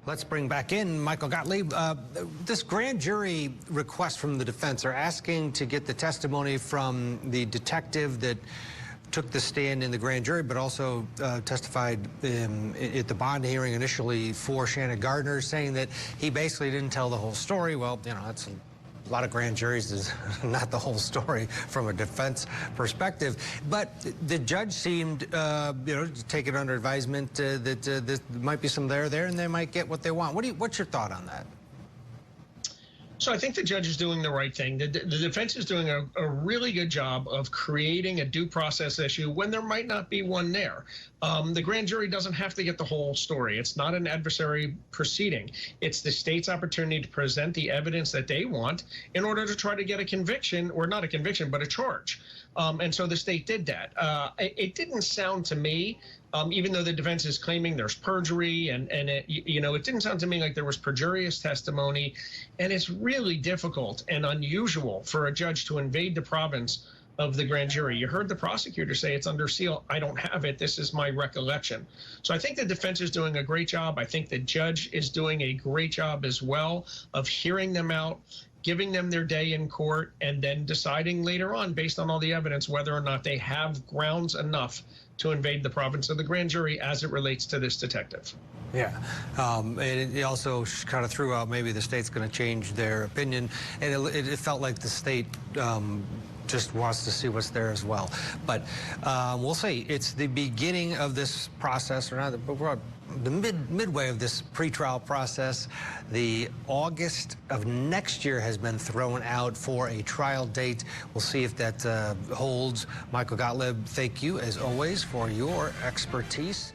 Let's bring back in Michael Gottlieb. This grand jury request from the defense are asking to get the testimony from the detective that took the stand in the grand jury, but also testified at the bond hearing initially for Shannon Gardner, saying that he basically didn't tell the whole story. Well, you know, that's a lot of grand juries is not the whole story from a defense perspective. But the judge seemed, you know, to take it under advisement that there might be some there, and they might get what they want. What's your thought on that? So I think the judge is doing the right thing. The defense is doing a really good job of creating a due process issue when there might not be one there. The grand jury doesn't have to get the whole story. It's not an adversary proceeding. It's the state's opportunity to present the evidence that they want in order to try to get a conviction, or not a conviction, but a charge. And so the state did that. It didn't sound to me, even though the defense is claiming there's perjury, and you know, it didn't sound to me like there was perjurious testimony. And it's really difficult and unusual for a judge to invade the province of the grand jury. You heard the prosecutor say it's under seal. I don't have it. This is my recollection. So I think the defense is doing a great job. I think the judge is doing a great job as well of hearing them out, giving them their day in court, and then deciding later on, based on all the evidence, whether or not they have grounds enough to invade the province of the grand jury as it relates to this detective. Yeah, and it also kind of threw out maybe the state's going to change their opinion, and it felt like the state just wants to see what's there as well. But we'll see. It's the beginning of this process, or not, but we're the midway of this pretrial process. The August of next year has been thrown out for a trial date. We'll see if that holds. Michael Gottlieb, thank you as always for your expertise.